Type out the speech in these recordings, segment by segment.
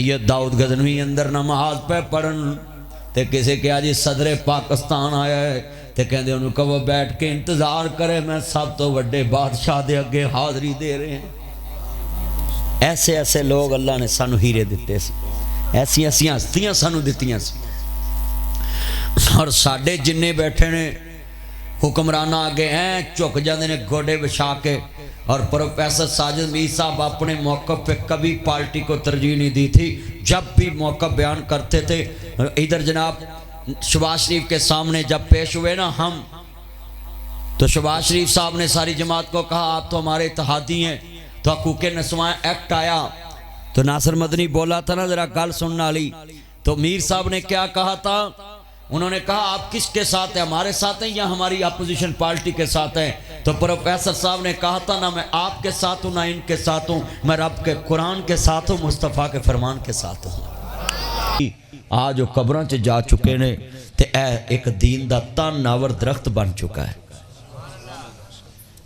سید داؤد غزنوی اندر نماز پہ پڑھن تے کسی کہا جی صدر پاکستان آیا ہے تے کہندے انہوں کہ وہ بیٹھ کے انتظار کرے میں سب تو وڈے بادشاہ دے اگے حاضری دے رہے ہیں۔ ایسے ایسے لوگ اللہ نے سانو ہیرے دیتے سی، ایسی ایسی ہستیاں سانو دیتیاں سی، اور ساڑھے جننے بیٹھے نے حکمرانہ آگے ہیں چک جاندے نے گوڑے بچھا کے۔ اور پروفیسر ساجد میر صاحب اپنے موقف پہ کبھی پارٹی کو ترجیح نہیں دی تھی، جب بھی موقف بیان کرتے تھے ادھر جناب شہباز شریف کے سامنے جب پیش ہوئے نا ہم، تو شہباز شریف صاحب نے ساری جماعت کو کہا آپ تو ہمارے اتحادی ہیں، تو حقوق نسواں ایکٹ آیا تو ناصر مدنی بولا تھا نا ذرا گل سننا لی، تو میر صاحب نے کیا کہا تھا؟ انہوں نے کہا آپ کس کے ساتھ ہیں، ہمارے ساتھ ہیں یا ہماری اپوزیشن پارٹی کے ساتھ ہیں؟ تو پروفیسر صاحب نے کہا تھا نہ میں آپ کے ساتھ ہوں نہ ان کے ساتھ ہوں، میں رب کے قرآن کے ساتھ ہوں، مصطفیٰ کے فرمان کے ساتھ ہوں۔ آج وہ قبروں سے جا چکے نے تے اے ایک دین دا تن ناور درخت بن چکا ہے۔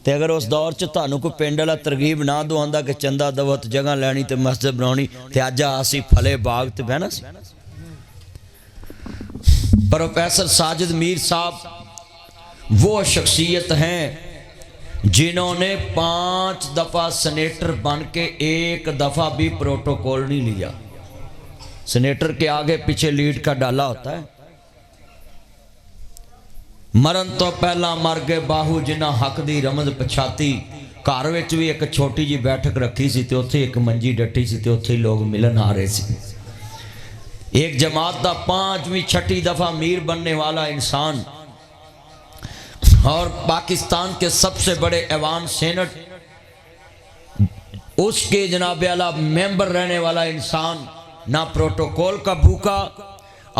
تے اگر اس دور چ تانوں کوئی پنڈ والا ترغیب نہ دواندا کہ چندہ دوت جگہ لینی تے مسجد بنانی تے اج اسی پھلے باغ تے بہنا سی۔ پروفیسر ساجد میر صاحب وہ شخصیت ہیں جنہوں نے 5 دفعہ سینیٹر بن کے ایک دفعہ بھی پروٹوکول نہیں لیا۔ سینیٹر کے آگے پیچھے لیڈ کا ڈالا ہوتا ہے۔ مرن تو پہلا مر گئے باہو جنہ حق دی رمز پچھاتی، گھر وچ بھی ایک چھوٹی جی بیٹھک رکھی سی تے اوتھے ایک منجی ڈٹی سی تے اوتھے لوگ ملن آ رہے سی۔ ایک جماعت دا 5ویں 6ٹھی دفعہ میر بننے والا انسان اور پاکستان کے سب سے بڑے ایوان سینٹ اس کے جناب اعلیٰ ممبر رہنے والا انسان، نہ پروٹوکول کا بھوکا۔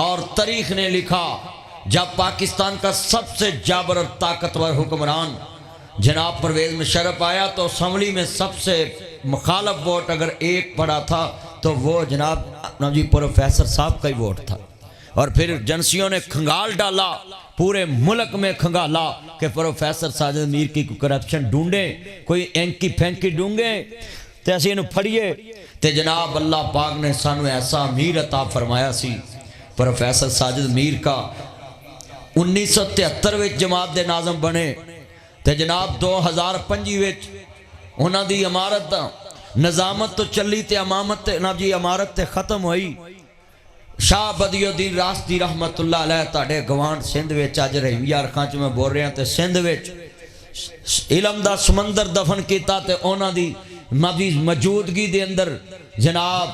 اور تاریخ نے لکھا جب پاکستان کا سب سے جابر اور طاقتور حکمران جناب پرویز مشرف آیا تو اسمبلی میں سب سے مخالف ووٹ اگر ایک پڑا تھا تو وہ جناب جی پروفیسر صاحب کا ہی ووٹ تھا۔ اور پھر ایجنسیوں نے کھنگال ڈالا، پورے ملک میں کھنگالا کہ پروفیسر ساجد میر کی کوئی کرپشن ڈھونڈیں، کوئی اینکی پھینکی ڈھونڈیں تے اسی انہوں پھڑیے تے جناب اللہ پاک نے سانو ایسا امیر عطا فرمایا سی۔ پروفیسر ساجد میر کا 1973 وچ جماعت دے ناظم بنے تے جناب 2005 وچ انہاں دی امارت نظامت تو چلی تے امامت تے نا جی امارت تے ختم ہوئی۔ شاہ بدی الدین راستی رحمت اللہ علیہ تاڑے گوانڈ سندھ وچ آج رحیم یار خان چ میں بول رہے ہیں تے سندھ وچ علم دا سمندر دفن کیتا تے اونا دی موجودگی دے اندر جناب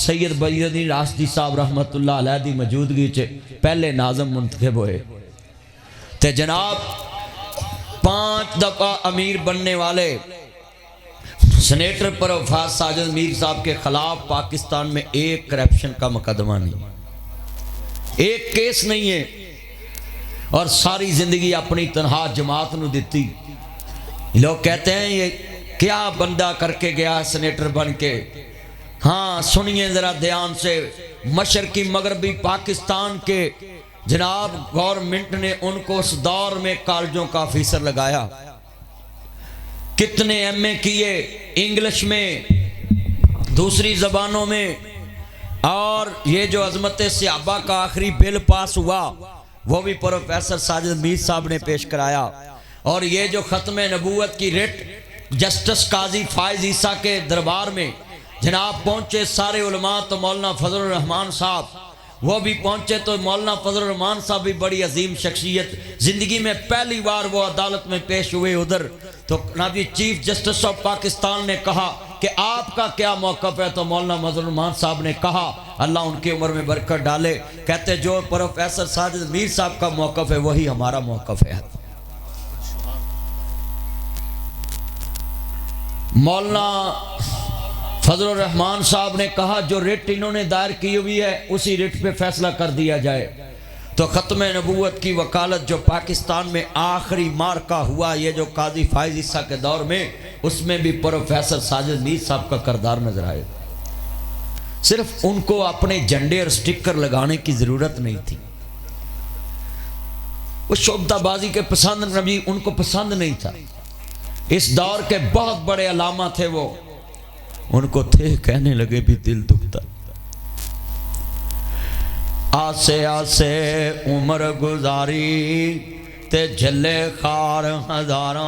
سید بدی الدین راستی صاحب رحمت اللہ علیہ دی موجودگی چے پہلے ناظم منتخب ہوئے تے جناب 5 دفعہ امیر بننے والے سینیٹر پروفیسر ساجد میر صاحب کے خلاف پاکستان میں ایک کرپشن کا مقدمہ نہیں، ایک کیس نہیں ہے، اور ساری زندگی اپنی تنہا جماعت نو دیتی۔ لوگ کہتے ہیں یہ کیا بندہ کر کے گیا سینیٹر بن کے؟ ہاں سنیے ذرا دھیان سے، مشرقی مغربی پاکستان کے جناب گورنمنٹ نے ان کو اس دور میں کالجوں کا آفیسر لگایا، کتنے ایم اے کیے انگلش میں دوسری زبانوں میں، اور یہ جو عظمت صحابہ کا آخری بل پاس ہوا وہ بھی پروفیسر ساجد میر صاحب نے پیش کرایا، اور یہ جو ختم نبوت کی رٹ جسٹس قاضی فائز عیسیٰ کے دربار میں جناب پہنچے سارے علماء تو مولانا فضل الرحمان صاحب وہ بھی پہنچے، تو مولانا فضل الرحمان صاحب بھی بڑی عظیم شخصیت، زندگی میں پہلی بار وہ عدالت میں پیش ہوئے ادھر، تو نبی چیف جسٹس آف پاکستان نے کہا کہ آپ کا کیا موقف ہے؟ تو مولانا فضل الرحمان صاحب نے کہا اللہ ان کی عمر میں برکت ڈالے، کہتے جو پروفیسر ساجد میر صاحب کا موقف ہے وہی ہمارا موقف ہے۔ مولانا فضل الرحمان صاحب نے کہا جو رٹ انہوں نے دائر کی ہوئی ہے اسی رٹ پہ فیصلہ کر دیا جائے، تو ختم نبوت کی وکالت جو پاکستان میں آخری مارکہ ہوا یہ جو قاضی فائز عیسیٰ کے دور میں، اس میں بھی پروفیسر ساجد میر صاحب کا کردار نظر آئے۔ صرف ان کو اپنے جھنڈے اور سٹکر لگانے کی ضرورت نہیں تھی، وہ شعبدہ بازی کے پسند نبی ان کو پسند نہیں تھا، اس دور کے بہت بڑے علامہ تھے وہ، ان کو تھے کہنے لگے بھی دل دکھتا، آسے آسے عمر گزاری تے جھلے خار ہزاراں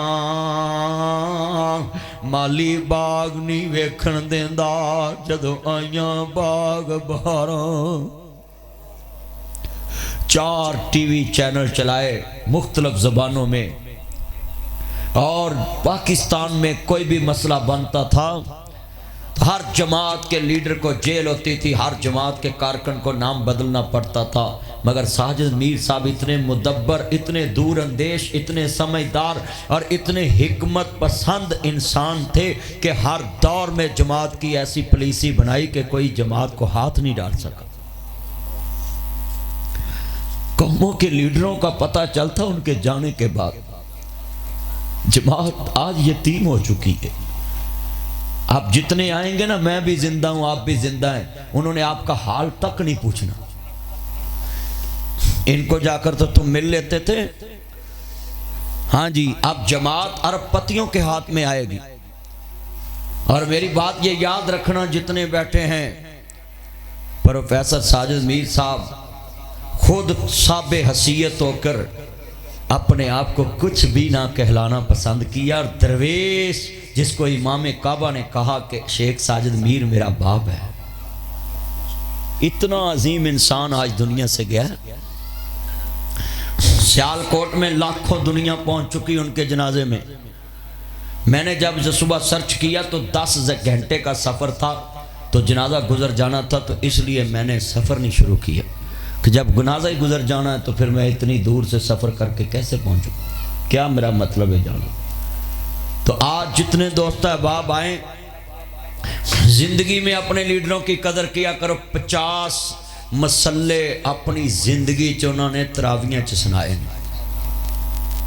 مالی باغ نہیں ویکھن دیندا جدو آئیاں باغ بہاراں 4 ٹی وی چینل چلائے مختلف زبانوں میں اور پاکستان میں کوئی بھی مسئلہ بنتا تھا ہر جماعت کے لیڈر کو جیل ہوتی تھی ہر جماعت کے کارکن کو نام بدلنا پڑتا تھا مگر ساجد میر صاحب اتنے مدبر اتنے دور اندیش اتنے سمجھدار اور اتنے حکمت پسند انسان تھے کہ ہر دور میں جماعت کی ایسی پالیسی بنائی کہ کوئی جماعت کو ہاتھ نہیں ڈال سکا قوموں کے لیڈروں کا پتہ چلتا ان کے جانے کے بعد جماعت آج یتیم ہو چکی ہے آپ جتنے آئیں گے نا میں بھی زندہ ہوں آپ بھی زندہ ہیں انہوں نے آپ کا حال تک نہیں پوچھنا ان کو جا کر تو تم مل لیتے تھے ہاں جی اب جماعت ارب پتیوں کے ہاتھ میں آئے گی اور میری بات یہ یاد رکھنا جتنے بیٹھے ہیں پروفیسر ساجد میر صاحب خود صاحب حیثیت ہو کر اپنے آپ کو کچھ بھی نہ کہلانا پسند کیا اور درویش جس کو امام کعبہ نے کہا کہ شیخ ساجد میر میرا باپ ہے اتنا عظیم انسان آج دنیا سے گیا سیالکوٹ میں لاکھوں دنیا پہنچ چکی ان کے جنازے میں نے جب صبح سرچ کیا تو 10 گھنٹے کا سفر تھا تو جنازہ گزر جانا تھا تو اس لیے میں نے سفر نہیں شروع کیا کہ جب جنازہ ہی گزر جانا ہے تو پھر میں اتنی دور سے سفر کر کے کیسے پہنچوں کیا میرا مطلب ہے جانا تو آج جتنے دوست احباب آئیں زندگی میں اپنے لیڈروں کی قدر کیا کرو 50 مسئلے اپنی زندگی انہوں نے تراویاں سنائے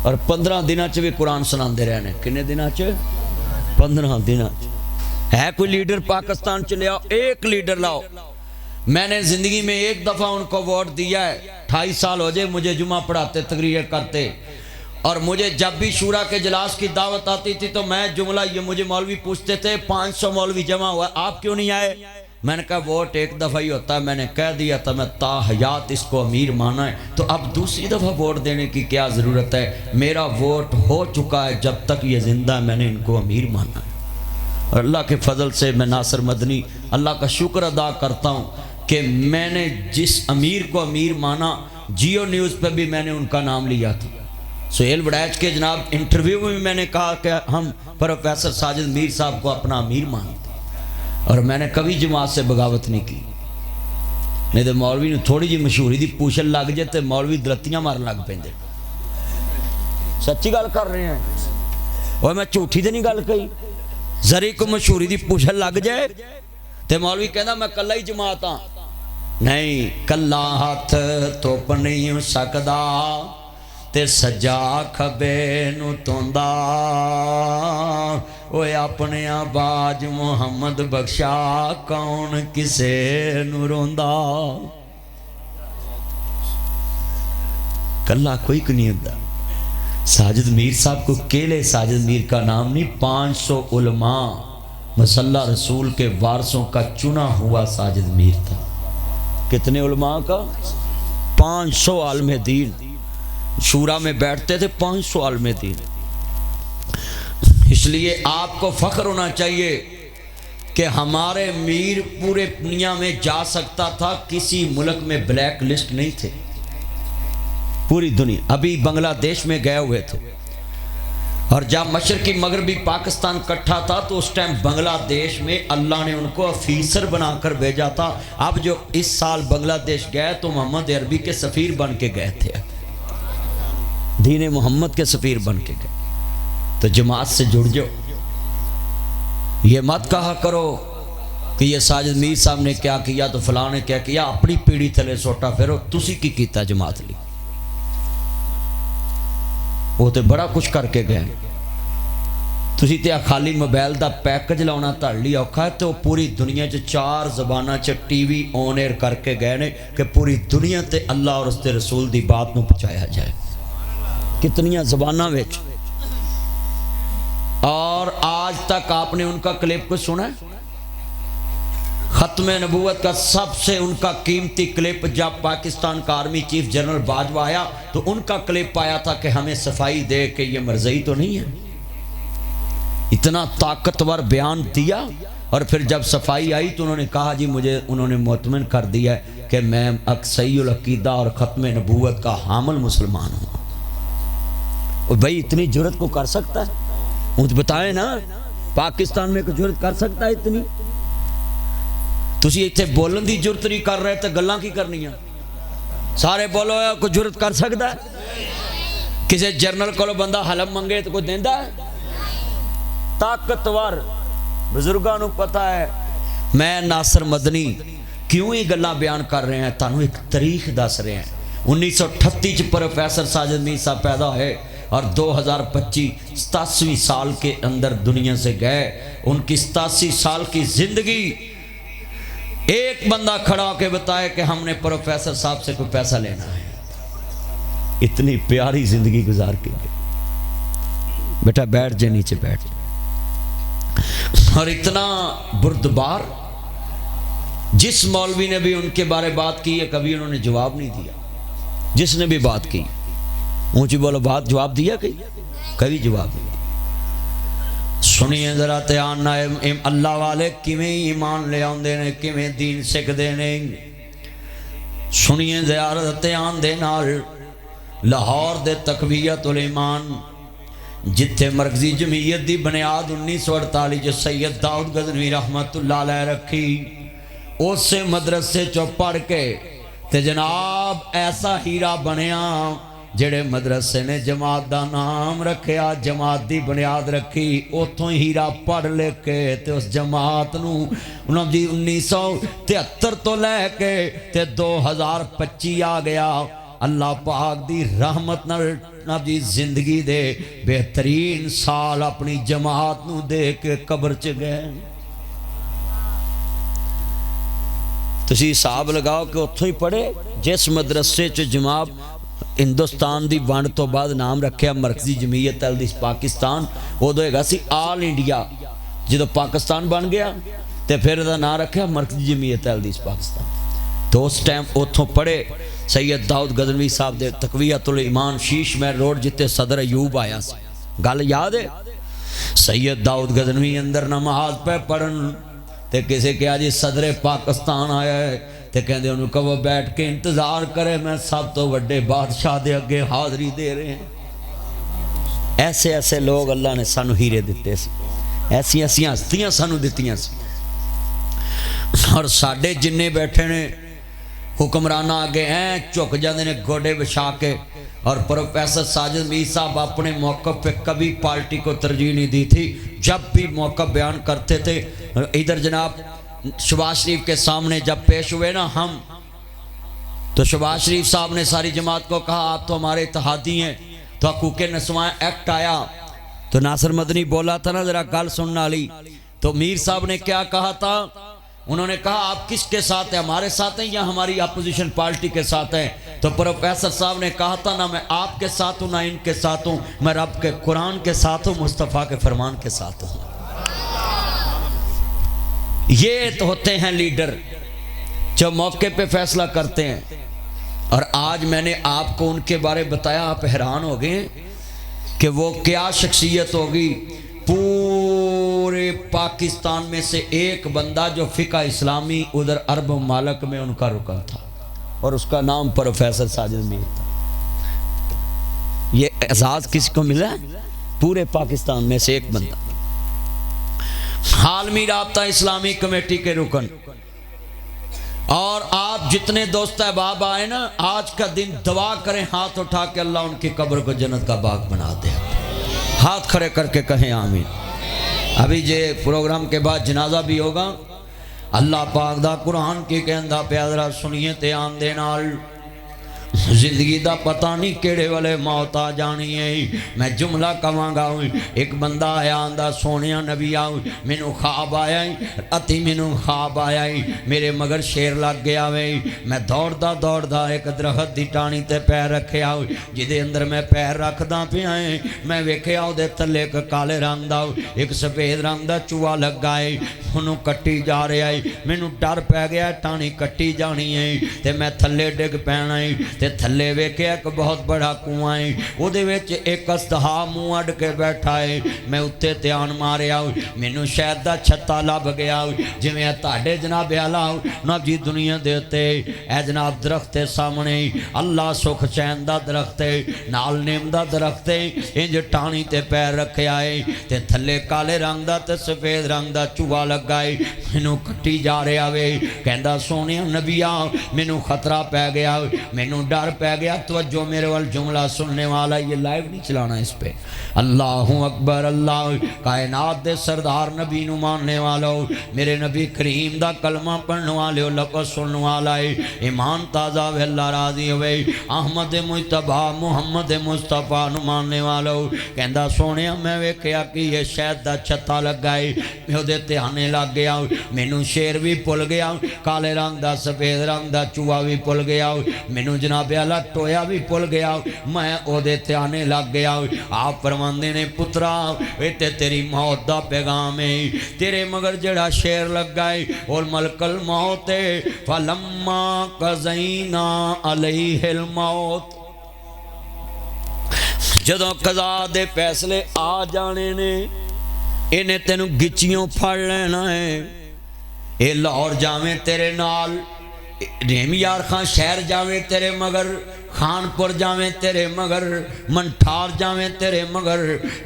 اور 15 دنوں بھی قرآن سنا دے رہے ہیں کنے دنوں 15 دنوں ہے کوئی لیڈر پاکستان چلے آؤ ایک لیڈر لاؤ میں نے زندگی میں ایک دفعہ ان کو ووٹ دیا ہے 28 سال ہو جائے مجھے جمعہ پڑھاتے تقریر کرتے اور مجھے جب بھی شورا کے اجلاس کی دعوت آتی تھی تو میں جملہ یہ مجھے مولوی پوچھتے تھے 500 مولوی جمع ہوا آپ کیوں نہیں آئے میں نے کہا ووٹ ایک دفعہ ہی ہوتا ہے میں نے کہہ دیا تھا میں تا حیات اس کو امیر مانا ہے تو اب دوسری دفعہ ووٹ دینے کی کیا ضرورت ہے میرا ووٹ ہو چکا ہے جب تک یہ زندہ ہے میں نے ان کو امیر مانا ہے اور اللہ کے فضل سے میں ناصر مدنی اللہ کا شکر ادا کرتا ہوں کہ میں نے جس امیر کو امیر مانا جیو نیوز پہ بھی میں نے ان کا نام لیا تھا سہیل وڑیچ کے جناب انٹرویو میں میں نے کہا کہ ہم پروفیسر ساجد میر صاحب کو اپنا امیر مانتے اور میں نے کبھی جماعت سے بغاوت نہیں کی نہیں تو مولوی نے تھوڑی جی مشہوری دی پوچھن لگ جائے تو مولوی درتیاں مارن لگ پیندے سچی گل کر رہے ہیں اور میں جھوٹی تے نہیں گل کہی ذری کو مشہوری دی پوچھن لگ جائے تے مولوی کہندا میں کلا ہی جماعت ہاں نہیں کلا ہاتھ توپ نہیں ہو سکدا تے سجا کھبے نو توندا اوے اپنے باج محمد بخشا کون کسے نو روندا کلا کوئی کو نہیں ہوندا ساجد میر صاحب کو کیلے ساجد میر کا نام نہیں 500 علماء مسلح رسول کے وارثوں کا چنا ہوا ساجد میر تھا کتنے علماء کا 500 عالم دین شورا میں بیٹھتے تھے 500 عالم دین اس لیے آپ کو فخر ہونا چاہیے کہ ہمارے میر پورے دنیا میں جا سکتا تھا کسی ملک میں بلیک لسٹ نہیں تھے پوری دنیا ابھی بنگلہ دیش میں گئے ہوئے تھے اور جب مشرقی مغربی پاکستان کٹھا تھا تو اس ٹائم بنگلہ دیش میں اللہ نے ان کو افیسر بنا کر بھیجا تھا اب جو اس سال بنگلہ دیش گئے تو محمد عربی کے سفیر بن کے گئے تھے دین محمد کے سفیر بن کے گئے تو جماعت سے جڑ جاؤ یہ مت کہا کرو کہ یہ ساجد میر صاحب نے کیا کیا تو فلاں نے کیا کیا اپنی پیڑھی تھلے سوٹا پھرو تسی کی کیتا جماعت لی وہ تو بڑا کچھ کر کے گئے تسی تے خالی موبائل دا پیکج لاؤنا تڑ لی اوکھا ہے تو پوری دنیا 4 زبانہ ٹی وی آن ایئر کر کے گئے نے کہ پوری دنیا تے اللہ اور اس تے رسول دی بات نو پہنچایا جائے کتنیاں زبانہ وچ اور آج تک آپ نے ان کا کلپ کو سنا ہے ختم نبوت کا سب سے ان کا قیمتی کلپ جب پاکستان کا آرمی چیف جنرل باجوہ آیا تو ان کا کلپ آیا تھا کہ ہمیں صفائی دے کہ یہ مرضی تو نہیں ہے۔ اتنا طاقتور بیان دیا، اور پھر جب صفائی آئی تو انہوں نے کہا جی مجھے انہوں نے مطمئن کر دیا ہے کہ میں صحیح العقیدہ اور ختم نبوت کا حامل مسلمان ہوں۔ اور بھائی اتنی جرت کو کر سکتا ہے؟ مجھے بتائیں نا، پاکستان میں کوئی جرت کر سکتا ہے اتنی؟ تسی اتنے بولن دی جرت نہیں کر رہے تو گلاں کی کرنی ہیں؟ سارے بولو یا کوئی جرت کر سکتا ہے؟ کسی جرنل کو بندہ حلم منگے تو کوئی دیندہ ہے؟ طاقتور بزرگاں نو پتہ ہے۔ میں ناصر مدنی کیوں ہی گلاں بیان کر رہے ہیں، تانوں ایک تاریخ دس رہے ہیں۔ 1938 پروفیسر ساجد میر صاحب پیدا ہے اور 2025 87 سال کے اندر دنیا سے گئے۔ ان کی 87 سال کی زندگی ایک بندہ کھڑا ہو کے بتائے کہ ہم نے پروفیسر صاحب سے کوئی پیسہ لینا ہے۔ اتنی پیاری زندگی گزار کے گئے۔ بیٹا بیٹھ جائے، نیچے بیٹھ جائے۔ اور اتنا بردبار، جس مولوی نے بھی ان کے بارے بات کی ہے کبھی انہوں نے جواب نہیں دیا۔ جس نے بھی بات کی اونچی بولو، بات جواب دیا کبھی جواب نہیں۔ سنیے ذرا دھیان نال، اللہ والے کیویں ایمان لے آندے نے، کیویں دین سکھدے نے۔ سنیے ذرا دھیان دے نال، لاہور دے تقویت الایمان جتھے مرکزی جمعیت دی بنیاد 1948 جو سید داؤد غزنوی رحمت اللہ علیہ رکھی، اس سے مدرسے چو پڑھ کے تے جناب ایسا ہیرا بنیا جڑے مدرسے نے جماعت دا نام رکھیا، جماعت دی بنیاد رکھی، اتھوں ہیرا پڑھ لے کے تے اس جماعت نو 1973 تو لے کے تے 2025 آ گیا۔ اللہ پاک دی رحمت نال جی زندگی دے بہترین سال اپنی جماعت نو دے کے قبر چ گئے۔ تسی حساب لگاؤ کہ اتھوں ہی پڑھے جس مدرسے چ جماعت ہندوستان دی ونڈ تو بعد نام رکھیا مرکزی جمعیت اہل پاکستان، وہ دو گا سی آل انڈیا۔ جدو پاکستان بن گیا تے پھر دا نام رکھیا مرکزی جمعیت اہل پاکستان۔ تو اس ٹائم اتھوں پڑھے سید داؤد غزنوی صاحب دے تقویت الایمان شیش مہر روڈ جتے صدر ایوب آیا سی۔ گل یاد ہے؟ سید داؤد غزنوی اندر نماز پہ پڑھن تے کسے کہا جی صدر پاکستان آیا ہے تے کہندے انہوں کہ وہ بیٹھ کے انتظار کرے، میں سب تو وڈے بادشاہ دے اگے حاضری دے رہے ہیں۔ ایسے ایسے لوگ اللہ نے سانو ہیرے دیتے سی، ایسی ایسی ہستیاں سانو دیتیاں سی۔ اور ساڈے جننے بیٹھے نے حکمرانہ آگے ہیں چک جاندے نے گوڑے بچھا کے۔ اور پروفیسر ساجد میر صاحب اپنے موقف پہ کبھی پارٹی کو ترجیح نہیں دی تھی، جب بھی موقف بیان کرتے تھے۔ ادھر جناب شہباز شریف کے سامنے جب پیش ہوئے نا ہم، تو شہباز شریف صاحب نے ساری جماعت کو کہا آپ تو ہمارے اتحادی ہیں، تو حقوق نسواں ایکٹ آیا تو ناصر مدنی بولا تھا نا ذرا گل سننا والی، تو میر صاحب نے کیا کہا تھا؟ انہوں نے کہا آپ کس کے ساتھ ہیں، ہمارے ساتھ ہیں یا ہماری اپوزیشن پارٹی کے ساتھ ہیں؟ تو پروفیسر صاحب نے کہا تھا نہ میں آپ کے ساتھ ہوں نہ ان کے ساتھ ہوں، میں رب کے قرآن کے ساتھ ہوں، مصطفیٰ کے فرمان کے ساتھ ہوں۔ یہ تو ہوتے ہیں لیڈر جو موقع پہ فیصلہ کرتے ہیں۔ اور آج میں نے آپ کو ان کے بارے بتایا، آپ حیران ہو گئے کہ وہ کیا شخصیت ہوگی۔ پورے پاکستان میں سے ایک بندہ جو فقہ اسلامی ادھر عرب ممالک میں ان کا رکن تھا، اور اس کا نام پروفیسر ساجد میر تھا۔ یہ اعزاز کس کو ملا ہے؟ پورے پاکستان میں سے ایک بندہ، عالمی رابطہ اسلامی کمیٹی کے رکن۔ اور آپ جتنے دوست احباب آئے نا، آج کا دن دعا کریں ہاتھ اٹھا کے اللہ ان کی قبر کو جنت کا باغ بنا دے۔ ہاتھ کھڑے کر کے کہیں آمین۔ ابھی یہ پروگرام کے بعد جنازہ بھی ہوگا۔ اللہ پاک دا قرآن کی کہندہ پیادرہ سنیے تے آن دے نال زندگی دا پتہ نہیں کیڑے والے موت آ جانی ہے۔ میں جملہ کہاں گا، ایک بندہ آیا آندا سونیا نبی آؤ مینوں خواب آیا اتی مینوں خواب آیا میرے مگر شیر لگ گیا وے، میں دوڑدا ایک درخت دی ٹانی تے پیر رکھیا جدے اندر میں پیر رکھدا پیا میں ویکھیا او دے تھلے ایک کالے رنگ دا ایک سفید رنگ دا چوہا لگا ہے، اونوں کٹی جا رہا ہے، مینوں ڈر پی گیا ٹانی کٹی جانی ہے تے میں تھلے ڈگ پینا ہے تے تھلے ویکھیا ایک بہت بڑا کنواں ہے، او دے وچ ایک استہا منہ اڈ کے بیٹھا ہے، میں اُتے دھیان ماریا مینوں شاید دا چھتا لب گیا جویں تہاڈے جناب اعلی نب جی دنیا دے تے اے جناب درخت سامنے اللہ سکھ چین دا درخت ہے نال نیم دا درخت ہے، انج ٹانی تے پیر رکھیا ہے تے تھلے کالے رنگ دا تے سفید رنگ دا چوہا لگا ہے، مینوں کٹی جا رہا وے، کہندا سونے نبیا مینوں خطرہ پی گیا، مینوں ڈر پی گیا۔ توجہ میرے وال جملہ سننے والا، یہ لائیو نہیں چلانا اس پہ۔ اللہ اکبر، اللہ کائنات دے سردار نبی نو ماننے والا میرے نبی کریم دا کلمہ پڑھنے والے لفظ سننے والا ہے، ایمان تازہ وے اللہ راضی ہوئے، احمد مجتبی محمد مصطفیٰ نو ماننے والا کہندا سونے میں ویکھیا کہ یہ شہد دا چھتا لگا ہے، میں او دے دھیانے لگ گیا، مینوں شیر بھی بھول گیا، کالے رنگ دا سفید رنگ دا چوہا بھی بھول گیا، مینوں جناب اعلیٰ ٹویا بھی بھول گیا، میں او دے دھیانے لگ گیا۔ آپ فرماندے نے پترا اے تے تیری موت دا پیغام ہے، تیرے مگر جڑا شیر لگا ہے اور ملک الموت ہے، فلما قضینا علیہ الموت، جدوں قضا دے فیصلے آ جانے نے انہیں تینوں گچیوں پھڑ لینا ہے، اے لاہور جاویں تیرے نال، رحیم یار خان شہر جاویں تیرے مگر، خانپور جاویں تیرے مگر، منٹھار جاویں تیرے مگر،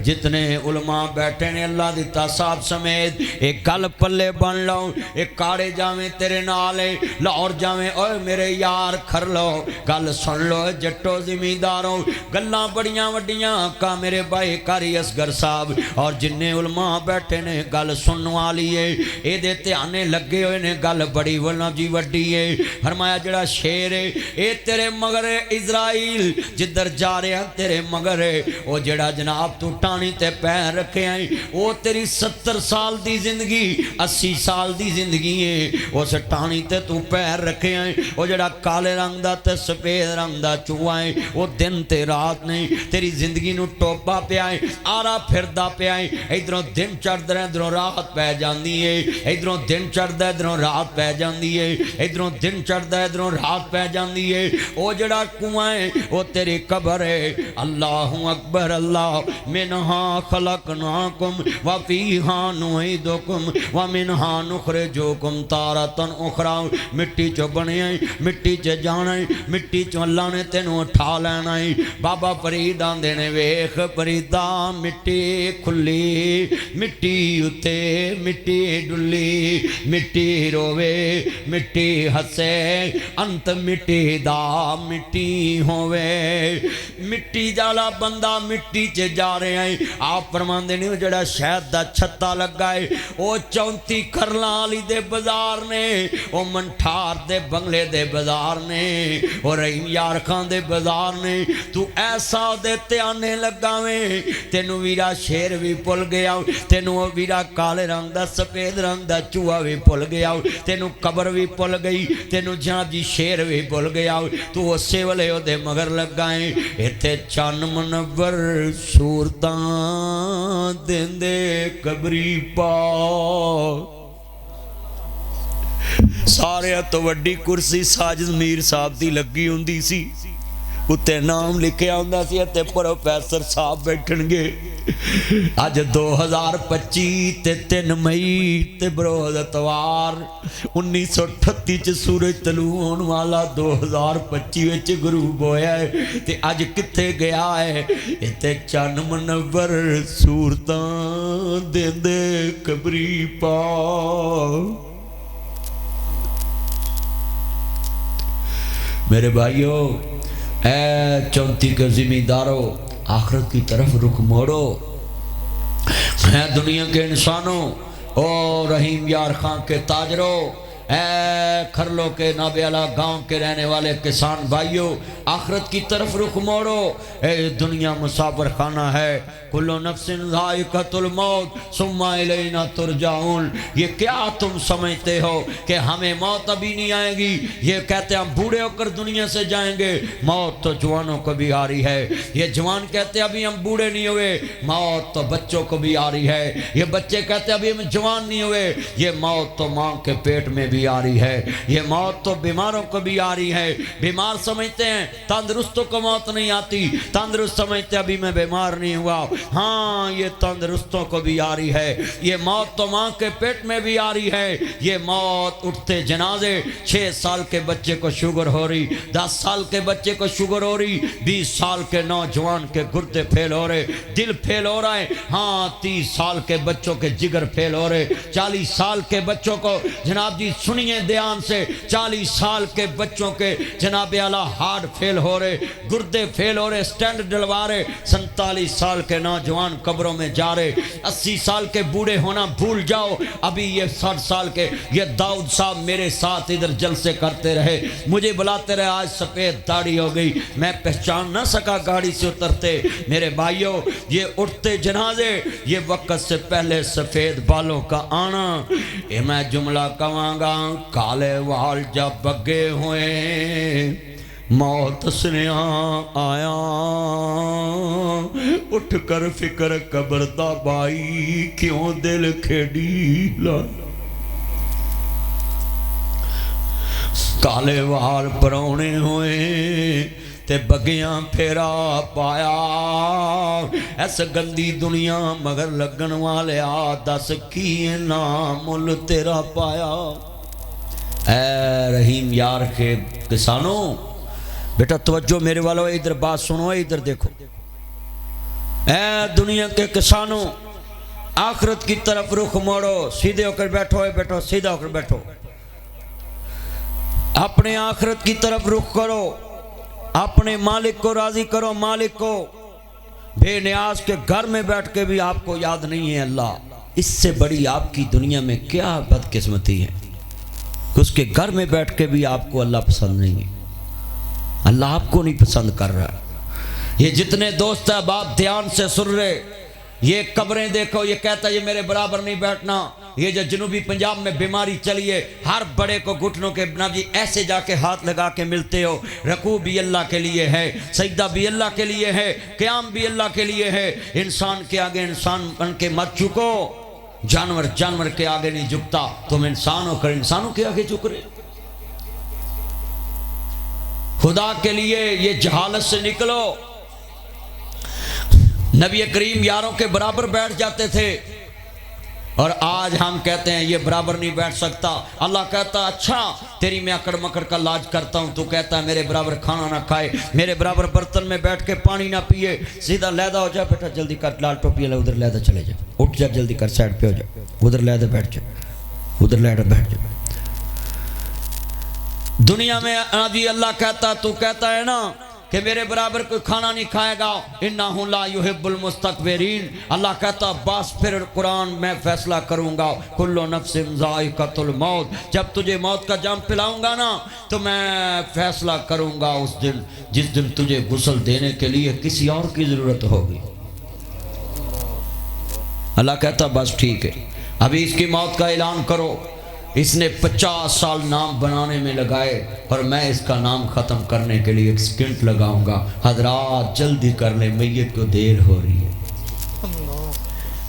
جتنے علماء بیٹھے نے اللہ دیتا صاحب سمیت ایک گل پلے بن لو، ایک کاڑے جاویں تیرے نالے، لاہور جاویں اوے میرے یار کھر لو، گل سن لو جٹو زمینداروں، گلاں بڑیاں وڈیاں کا میرے بھائی کاری اصغر صاحب اور جننے علماء بیٹھے نے گل سنن والی ہے، اے دے دھیانے لگے ہوئے نے گل بڑی ورنہ جی وڈی ہے۔ فرمایا جڑا شیر ہے اے تیرے مگر اسرائیل جدر جا رہے ہیں تیرے مگر ہے، وہ جڑا جناب تو ٹانی تے پیر رکھے ہیں وہ تیری 70 سال دی زندگی 80 سال دی زندگی ہے، اس ٹانی تے تو پیر رکھے ہیں، وہ جڑا کالے رنگ دا تے سفید رنگ دا چوہا ہے وہ دن تے رات نہیں تیری زندگی نو ٹوپا پیا ہے، آرا پھردا پیا ہے، ادھروں دن چڑھدا ہے ادھروں رات پہ جاندی ہے، ادھروں دن چڑھدا ہے ادھروں رات پہ جاندی ہے، ادھروں دن چڑھدا ہے ادھروں رات پہ جاندی ہے، وہ جڑا کنواں ہے وہ تیری قبر ہے۔ اللہ اکبر، اللہ منہا خلقناکم وفیہا نعیدکم ومنہا نخرجکم تارۃ اخری، مٹی چو بنے ہیں مٹی چ جانا ہے، مٹی چو اللہ نے تینوں اٹھا لینا ہے۔ بابا فرید آندے نے ویکھ فریدا مٹی کھلی مٹی اتے مٹی ڈلی، مٹی روے مٹی ہسے انت مٹی دا مٹی ہوئے، مٹی جالا بندہ مٹی چے جا رہے ہیں۔ آپ فرماندے نہیں جڑا شہد دا چھتا لگا ہے وہ 34 کرلالی دے بازار نے، وہ منٹھار دے بنگلے دے بازار نے، وہ رحیم یار خان دے بازار نے، تو ایسا دے تیانے لگاویں تینو ویرا شیر بھی پل گیا، تینو ویرا کالے رنگ دا سفید رنگ دا چوہا بھی پل گیا، تینو قبر بھی پل گئی، تینو جناب جی شیر بھی پل گیا، تو اسے والے ہو دے مگر لگائیں ایتھے چان منور صورتاں دین دے قبری پاک۔ سارے تو وڈی کرسی ساجد میر صاحب دی لگی ہوندی سی، اتے نام لکھیا ہوندا سی تے پروفیسر صاحب بیٹھن گے۔ اج 2025 تے 3 مئی تے بروز اتوار 1938 چ سورج طلوع ہون والا 2025 وچ غروب ہویا ہے تے اج کتے گیا ہے تے چن منور صورتاں دیندے قبری پاک۔ میرے بھائیو اے 34 کے زمینداروں آخرت کی طرف رخ موڑو، اے دنیا کے انسانوں، او رحیم یار خان کے تاجروں، اے کھرلو کے نابیالہ گاؤں کے رہنے والے کسان بھائیوں، آخرت کی طرف رخ موڑو۔ اے دنیا مسافر خانہ ہے، کلو نفس ذائقۃ الموت ثم الینا ترجعون۔ یہ کیا تم سمجھتے ہو کہ ہمیں موت ابھی نہیں آئے گی؟ یہ کہتے ہیں ہم بوڑھے ہو کر دنیا سے جائیں گے، موت تو جوانوں کو بھی آ رہی ہے۔ یہ جوان کہتے ہیں ابھی ہم بوڑھے نہیں ہوئے، موت تو بچوں کو بھی آ رہی ہے۔ یہ بچے کہتے ہیں ابھی ہم جوان نہیں ہوئے، یہ موت تو ماں کے پیٹ میں بھی آ رہی ہے۔ یہ موت تو بیماروں کو بھی آ رہی ہے۔ بیمار سمجھتے ہیں تندرستوں کو موت نہیں آتی، تندرست سمجھتے ابھی میں بیمار نہیں ہوا۔ ہاں یہ تندرستوں کو بھی آ رہی ہے۔ یہ موت تو ماں کے پیٹ میں بھی آ رہی ہے۔ یہ موت اٹھتے جنازے، 6 سال کے بچے کو شوگر ہو رہی، 10 سال کے بچے کو شوگر ہو رہی، 20 سال کے نوجوان کے گردے پھیل ہو رہے، دل پھیل ہو رہا ہے۔ ہاں 30 سال کے بچوں کے جگر پھیل ہو رہے، 40 سال کے بچوں کو جناب جی سنیے دھیان سے، 40 سال کے بچوں کے جناب اعلیٰ ہارٹ فیل ہو رہے، گردے فیل ہو رہے، سٹینڈ ڈلوا رہے۔ 47 سال کے نوجوان قبروں میں جا رہے، 80 سال کے بوڑھے ہونا بھول جاؤ، ابھی یہ 60 سال کے یہ داؤد صاحب میرے ساتھ ادھر جلسے کرتے رہے، مجھے بلاتے رہے، آج سفید داڑھی ہو گئی، میں پہچان نہ سکا گاڑی سے اترتے۔ میرے بھائیوں یہ اٹھتے جنازے، یہ وقت سے پہلے سفید بالوں کا آنا۔ یہ میں جملہ کہاں گا، کالے وال جب بگے ہوئے موت سنیا آیا، اٹھ کر فکر قبر دا بائی، کیوں دل کھیڑی لا۔ کالے وال پرونے ہوئے تے بگیاں پھیرا پایا، ایس گندی دنیا مگر لگن والے دس کی نام مل تیرا پایا۔ اے رحیم یار کے کسانوں، بیٹا توجہ میرے والوں، ادھر بات سنو، ادھر دیکھو۔ اے دنیا کے کسانوں، آخرت کی طرف رخ موڑو، سیدھے ہو کر بیٹھو، بیٹھو سیدھا ہو کر بیٹھو، اپنے آخرت کی طرف رخ کرو، اپنے مالک کو راضی کرو۔ مالک کو بے نیاز کے گھر میں بیٹھ کے بھی آپ کو یاد نہیں ہے اللہ، اس سے بڑی آپ کی دنیا میں کیا بدقسمتی ہے کہ اس کے گھر میں بیٹھ کے بھی آپ کو اللہ پسند نہیں ہے، اللہ آپ کو نہیں پسند کر رہا۔ یہ جتنے دوست ہیں باپ دھیان سے سن رہے، یہ قبریں دیکھو، یہ کہتا ہے یہ میرے برابر نہیں بیٹھنا۔ یہ جو جنوبی پنجاب میں بیماری چلی ہے، ہر بڑے کو گھٹنوں کے بنا جی ایسے جا کے ہاتھ لگا کے ملتے ہو، رکوع بھی اللہ کے لیے ہے، سجدہ بھی اللہ کے لیے ہے، قیام بھی اللہ کے لیے ہے۔ انسان کے آگے انسان بن کے مت جھکو، جانور جانور کے آگے نہیں جھکتا، تم انسان ہو کر انسانوں کے آگے جھک رہے۔ خدا کے لیے یہ جہالت سے نکلو۔ نبی کریم یاروں کے برابر بیٹھ جاتے تھے، اور آج ہم کہتے ہیں یہ برابر نہیں بیٹھ سکتا۔ اللہ کہتا اچھا تیری میں اکڑ مکڑ کا علاج کرتا ہوں، تو کہتا ہے میرے برابر کھانا نہ کھائے، میرے برابر برتن میں بیٹھ کے پانی نہ پیے، سیدھا لیدہ ہو جا، بیٹا جلدی کر، لال ٹوپی لے ادھر لیدہ چلے جا، اٹھ جا جلدی کر، سائڈ پہ ہو جا، ادھر لیدہ بیٹھ جا، ادھر لیدہ بیٹھ جا۔ دنیا میں آجی اللہ کہتا، تو کہتا ہے نا کہ میرے برابر کوئی کھانا نہیں کھائے گا، انہو لا یحب المستکبرین۔ اللہ کہتا بس پھر قرآن میں فیصلہ کروں گا، کلو نفس ذائقۃ الموت، جب تجھے موت کا جام پلاؤں گا نا تو میں فیصلہ کروں گا اس دن جس دن تجھے غسل دینے کے لیے کسی اور کی ضرورت ہوگی۔ اللہ کہتا بس ٹھیک ہے، ابھی اس کی موت کا اعلان کرو۔ اس نے 50 سال نام بنانے میں لگائے، اور میں اس کا نام ختم کرنے کے لیے 1 سیکنڈ لگاؤں گا۔ حضرات جلدی کر لیں، میت کو دیر ہو رہی ہے۔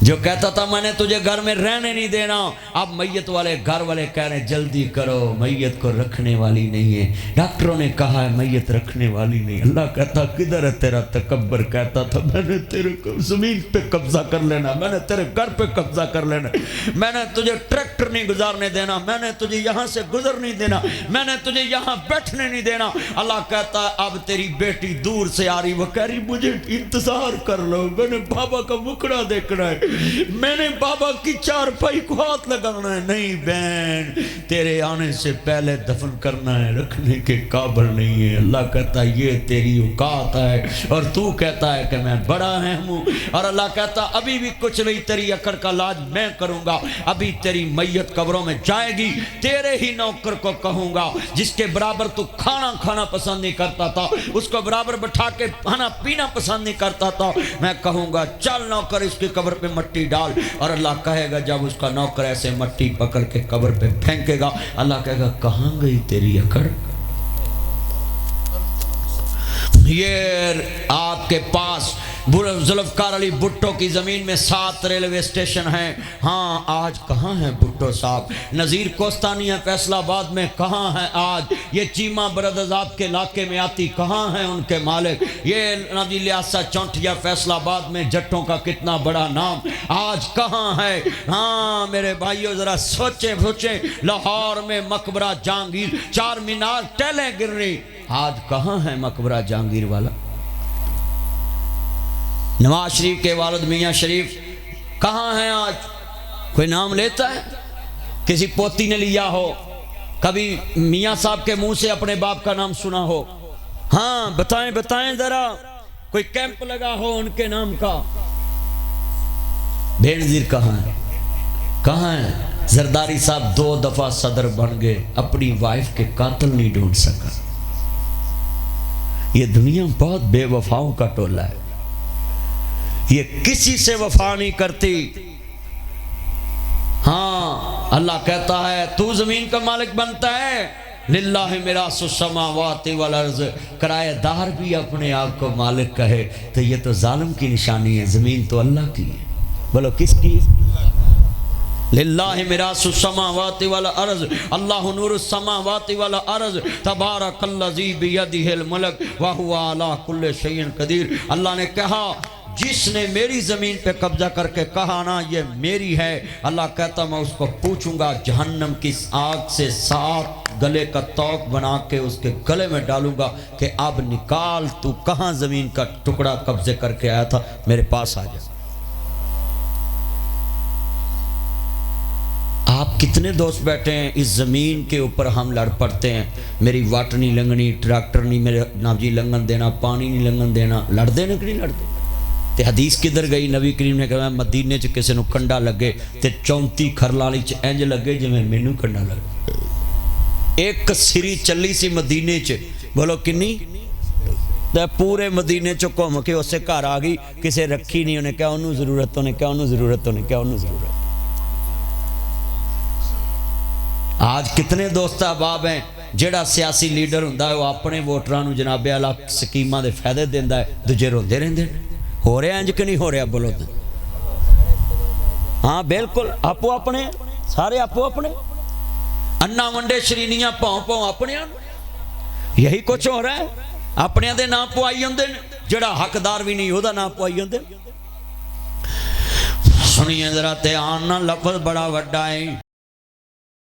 جو کہتا تھا میں نے تجھے گھر میں رہنے نہیں دینا، اب میت والے گھر والے کہہ رہے ہیں جلدی کرو، میت کو رکھنے والی نہیں ہے۔ ڈاکٹروں نے کہا ہے میت رکھنے والی نہیں۔ اللہ کہتا کدھر ہے تیرا تکبر؟ کہتا تھا میں نے تیرے زمین پہ قبضہ کر لینا، میں نے تیرے گھر پہ قبضہ کر لینا، میں نے تجھے ٹریکٹر نہیں گزارنے دینا، میں نے تجھے یہاں سے گزر نہیں دینا، میں نے تجھے یہاں بیٹھنے نہیں دینا۔ اللہ کہتا اب تیری بیٹی دور سے آ رہی، وہ کہہ رہی مجھے انتظار کر لو، میں نے بابا کا مکڑا دیکھنا ہے، میں نے بابا کی چارپائی کو ہاتھ لگانا ہے؟ نہیں بہن، تیرے آنے سے پہلے دفن کرنا ہے، رکھنے کے قابل نہیں ہے۔ اللہ کہتا ہے یہ تیری اوقات ہے، اور تو کہتا ہے کہ میں بڑا اہم ہوں۔ اور اللہ کہتا ابھی بھی کچھ نہیں، تیری اکڑ کا علاج میں کروں گا۔ ابھی تیری میت قبروں میں جائے گی، تیرے ہی نوکر کو کہوں گا جس کے برابر تو کھانا پسند نہیں کرتا تھا، اس کو برابر بٹھا کے کھانا پینا پسند نہیں کرتا تھا، میں کہوں گا چل نوکر اس کی قبر پہ مٹی ڈال۔ اور اللہ کہے گا جب اس کا نوکر ایسے مٹی پکڑ کے قبر پہ پھینکے گا، اللہ کہے گا کہاں گئی تیری اکڑ؟ یہ آپ کے پاس ذوالفقار علی بھٹو کی زمین میں 7 ریلوے اسٹیشن ہیں۔ ہاں آج کہاں ہیں بھٹو صاحب؟ نذیر کوستانیہ فیصل آباد میں کہاں ہیں آج؟ یہ چیمہ بردرز آپ کے علاقے میں آتی، کہاں ہیں ان کے مالک؟ یہ نبی لیاسا چونٹیا فیصل آباد میں جٹوں کا کتنا بڑا نام، آج کہاں ہے؟ ہاں میرے بھائیو ذرا سوچیں لاہور میں مقبرہ جہانگیر، 4 مینار ٹیلیں گر رہی، آج کہاں ہے مقبرہ جہانگیر والا؟ نواز شریف کے والد میاں شریف کہاں ہیں آج؟ کوئی نام لیتا ہے؟ کسی پوتی نے لیا ہو؟ کبھی میاں صاحب کے منہ سے اپنے باپ کا نام سنا ہو؟ ہاں بتائیں ذرا، کوئی کیمپ لگا ہو ان کے نام کا؟ بے نظیر کہاں ہے؟ کہاں ہے؟ زرداری صاحب 2 دفعہ صدر بن گئے، اپنی وائف کے قاتل نہیں ڈھونڈ سکا۔ یہ دنیا بہت بے وفاؤں کا ٹولہ ہے، یہ کسی سے وفا نہیں کرتی۔ ہاں اللہ کہتا ہے تو زمین کا مالک بنتا ہے، للہ میراث السماوات والارض، کرایہ دار بھی اپنے آپ کو مالک کہے تو یہ تو ظالم کی نشانی ہے۔ زمین تو اللہ کی ہے، بولو کس کی؟ للہ میراث السماوات والارض، اللہ نور السماوات والارض، تبارک الذی بیدہ الملک وہو علی کل شیء قدیر۔ اللہ نے کہا جس نے میری زمین پہ قبضہ کر کے کہا نا یہ میری ہے، اللہ کہتا میں اس کو پوچھوں گا جہنم کی آگ سے 7 گلے کا توق بنا کے اس کے گلے میں ڈالوں گا کہ اب نکال تو کہاں زمین کا ٹکڑا قبضے کر کے آیا تھا، میرے پاس آ جا۔ آپ کتنے دوست بیٹھے ہیں اس زمین کے اوپر، ہم لڑ پڑتے ہیں، میری واٹ نہیں لنگنی، ٹریکٹر نہیں میرے نابجی لنگن دینا، پانی نہیں لنگن دینا، لڑ دینے کہ نہیں لڑتے؟ تے حدیث کدھر گئی؟ نبی کریم نے کہا مدینے چ کسی نو کنڈا لگے تے 34 کھرلالی چ انج لگے جی میں مینوں کنڈا لگے۔ ایک سری چلی سی مدینے چ، بولو کنی؟ تے پورے مدینے چ گھوم کے اسے گھر آ گئی، کسے رکھی نہیں، انہیں کہا انہوں ضرورت، انہیں کہا انہوں ضرورت، انہیں کہا انہوں ضرورت۔ آج کتنے دوست احباب ہیں جیڑا سیاسی لیڈر ہوندا ہے وہ اپنے ووٹراں نو جناب اعلیٰ سکیماں دے فائدے دیندا ہے، دوجے روندے رہندے۔ ہو رہا انج کہ نہیں ہو رہا؟ بولو تو ہاں بالکل، آپ اپنے سارے آپ اپنے انا ونڈے شرینیاں پاؤں اپنے، یہی کچھ ہو رہا ہے۔ اپنے دے نام پوائی ہوندے، جڑا حقدار بھی نہیں ہودا نام پوائی ہوندے۔ سنیے ذرا دھیان نال، لفظ بڑا وڈا ہے،